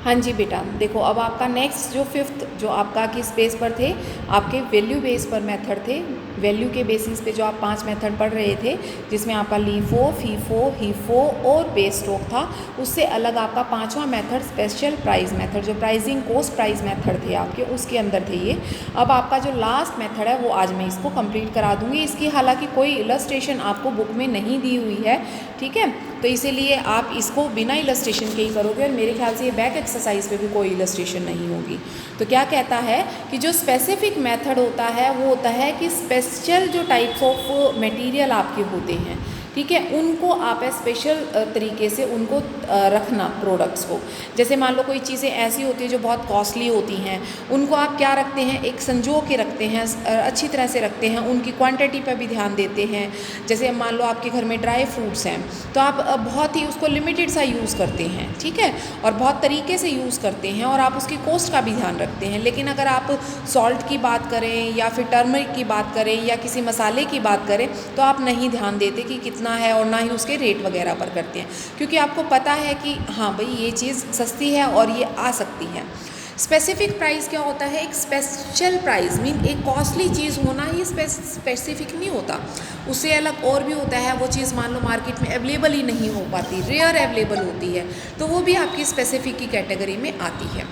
हाँ जी बेटा, देखो अब आपका नेक्स्ट जो फिफ्थ जो आपका किस बेस पर थे, आपके वैल्यू बेस पर मेथड थे। वैल्यू के बेसिस पे जो आप 5 मेथड पढ़ रहे थे, जिसमें आपका लीफो, फीफो, हीफो और बेस स्ट्रोक था। उससे अलग आपका पांचवा मेथड स्पेशल प्राइस मेथड, जो प्राइसिंग कॉस्ट प्राइस मेथड थे आपके, उसके अंदर थे ये। अब आपका जो लास्ट मेथड है वो आज मैं इसको कंप्लीट करा दूंगी। इसकी हालांकि कोई इलस्ट्रेशन आपको बुक में नहीं दी हुई है, ठीक है, तो इसीलिए आप इसको बिना इलस्ट्रेशन के ही करोगे और मेरे ख्याल से ये बैक एक्सरसाइज पे भी कोई इलस्ट्रेशन नहीं होगी। तो क्या कहता है कि जो स्पेसिफिक मेथड होता है वो होता है कि स्पेशल जो टाइप्स ऑफ मटेरियल आपके होते हैं, ठीक है, उनको आप स्पेशल तरीके से उनको रखना प्रोडक्ट्स को। जैसे मान लो कोई चीज़ें ऐसी होती हैं जो बहुत कॉस्टली होती हैं, उनको आप क्या रखते हैं, एक संजो के रखते हैं, अच्छी तरह से रखते हैं, उनकी क्वांटिटी पर भी ध्यान देते हैं। जैसे मान लो आपके घर में ड्राई फ्रूट्स हैं तो आप बहुत ही उसको लिमिटेड सा यूज़ करते हैं, ठीक है, और बहुत तरीके से यूज़ करते हैं और आप उसकी कॉस्ट का भी ध्यान रखते हैं। लेकिन अगर आप सॉल्ट की बात करें या फिर टर्मरिक की बात करें या किसी मसाले की बात करें तो आप नहीं ध्यान देते कि कितना है और ना ही उसके रेट वगैरह पर करते हैं, क्योंकि आपको पता है कि हाँ भाई ये चीज़ सस्ती है और ये आ सकती है। स्पेसिफिक प्राइस क्या होता है, एक स्पेशल प्राइस मीन एक कॉस्टली चीज़ होना ही स्पेसिफिक नहीं होता, उससे अलग और भी होता है। वो चीज़ मान लो मार्केट में अवेलेबल ही नहीं हो पाती, रेयर अवेलेबल होती है, तो वो भी आपकी स्पेसिफिक की कैटेगरी में आती है।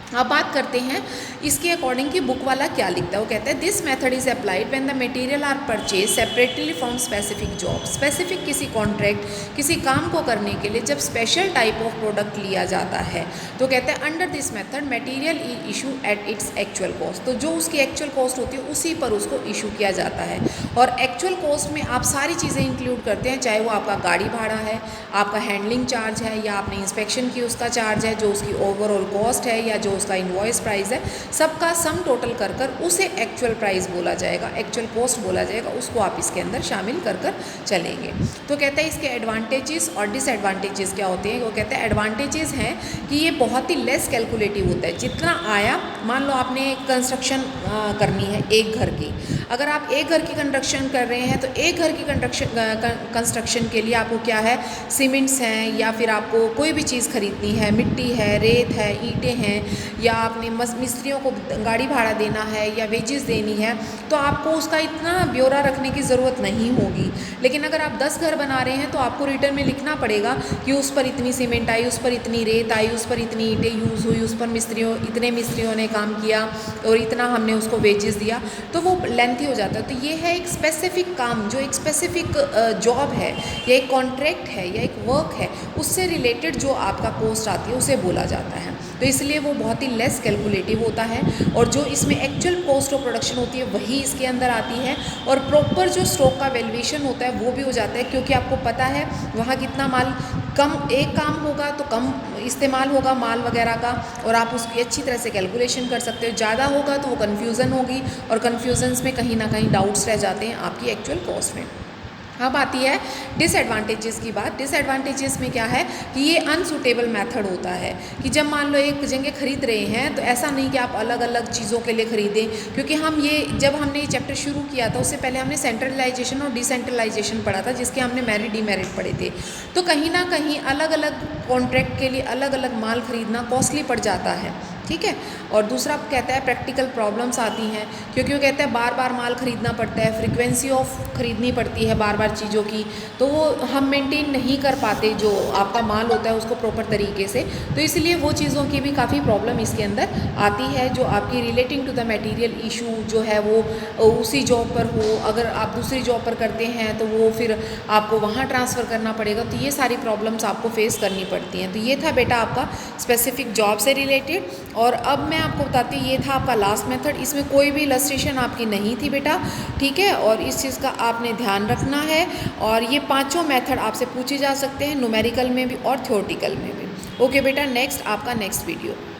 अब बात करते हैं इसके अकॉर्डिंग कि बुक वाला क्या लिखता है। वो कहता है this method is applied when the material are purchase separately from specific job. Specific किसी कॉन्ट्रैक्ट, किसी काम को करने के लिए जब स्पेशल टाइप ऑफ प्रोडक्ट लिया जाता है तो कहते हैं under this method material issue at its actual cost. तो जो उसकी एक्चुअल कॉस्ट होती है उसी पर उसको इशू किया जाता है, और एक्चुअल कॉस्ट में आप सारी चीज़ें इंक्लूड करते हैं, चाहे वो आपका गाड़ी भाड़ा है, आपका हैंडलिंग चार्ज है, या आपने इंस्पेक्शन की उसका चार्ज है, जो उसकी ओवरऑल कॉस्ट है, या जो उसका इनवॉइस प्राइस है, सबका सम टोटल कर कर उसे एक्चुअल प्राइस बोला जाएगा, एक्चुअल कॉस्ट बोला जाएगा, उसको आप इसके अंदर शामिल कर कर चलेंगे। तो कहते हैं इसके एडवांटेजेस और डिसएडवांटेजेस क्या होते हैं। वो कहते हैं एडवांटेजेस हैं कि ये बहुत ही लेस कैलकुलेटिव होता है। जितना आया, मान लो आपने कंस्ट्रक्शन करनी है एक घर की, अगर आप एक घर की कंस्ट्रक्शन कर रहे हैं तो एक घर की कंस्ट्रक्शन के लिए आपको क्या है, सीमेंट्स हैं, या फिर आपको कोई भी चीज़ खरीदनी है, मिट्टी है, रेत है, ईंटें हैं, या आपने मिस्त्रियों को गाड़ी भाड़ा देना है या वेजेस देनी है, तो आपको उसका इतना ब्यौरा रखने की ज़रूरत नहीं होगी। लेकिन अगर आप 10 घर बना रहे हैं तो आपको रिटर्न में लिखना पड़ेगा कि उस पर इतनी सीमेंट आई, उस पर इतनी रेत आई, उस पर इतनी ईंटें यूज़ हुई, उस पर इतने मिस्त्रियों ने काम किया और इतना हमने उसको वेजेस दिया, तो वो लेंथी हो जाता है। तो ये है एक स्पेसिफिक काम, जो एक स्पेसिफिक जॉब है या एक कॉन्ट्रैक्ट है या एक वर्क है, उससे रिलेटेड जो आपका कॉस्ट आती है उसे बोला जाता है। तो इसलिए वो बहुत ही लेस कैलकुलेटिव होता है, और जो इसमें एक्चुअल कॉस्ट ऑफ प्रोडक्शन होती है वही इसके अंदर आती है, और प्रॉपर जो स्टॉक का वैल्यूएशन होता है वो भी हो जाता है, क्योंकि आपको पता है वहाँ कितना माल, कम एक काम होगा तो कम इस्तेमाल होगा माल वगैरह का, और आप उसकी अच्छी तरह से कैलकुलेशन कर सकते हो। ज़्यादा होगा तो वो कन्फ्यूज़न होगी, और कन्फ्यूजन्स में कहीं ना कहीं डाउट्स रह जाते हैं आपकी एक्चुअल कॉस्ट में। अब आती है डिसएडवांटेजेस की बात। डिसएडवांटेजेस में क्या है कि ये अनसूटेबल मेथड होता है, कि जब मान लो एक जगह खरीद रहे हैं तो ऐसा नहीं कि आप अलग अलग चीज़ों के लिए खरीदें, क्योंकि जब हमने ये चैप्टर शुरू किया था उससे पहले हमने सेंट्रलाइजेशन और डिसेंट्रलाइजेशन पढ़ा था, जिसके हमने मेरिट डीमेरिट पढ़े थे। तो कहीं ना कहीं अलग अलग कॉन्ट्रैक्ट के लिए अलग अलग माल खरीदना कॉस्टली पड़ जाता है, ठीक है। और दूसरा कहता है प्रैक्टिकल प्रॉब्लम्स आती हैं, क्योंकि वो कहता है बार बार माल खरीदना पड़ता है, फ्रीक्वेंसी ऑफ खरीदनी पड़ती है बार बार चीज़ों की, तो वो हम मेंटेन नहीं कर पाते जो आपका माल होता है उसको प्रॉपर तरीके से। तो इसलिए वो चीज़ों की भी काफ़ी प्रॉब्लम इसके अंदर आती है, जो आपकी relating to the material issue जो है वो उसी जॉब पर हो, अगर आप दूसरी जॉब पर करते हैं तो वो फिर आपको वहाँ ट्रांसफ़र करना पड़ेगा, तो ये सारी प्रॉब्लम्स आपको फेस करनी पड़ती हैं। तो ये था बेटा आपका स्पेसिफिक जॉब से रिलेटेड। और अब मैं आपको बताती हूँ, ये था आपका लास्ट मेथड, इसमें कोई भी इलस्ट्रेशन आपकी नहीं थी बेटा, ठीक है, और इस चीज़ का आपने ध्यान रखना है। और ये पांचों मेथड आपसे पूछे जा सकते हैं, न्यूमेरिकल में भी और थ्योरेटिकल में भी। ओके बेटा, नेक्स्ट आपका नेक्स्ट वीडियो।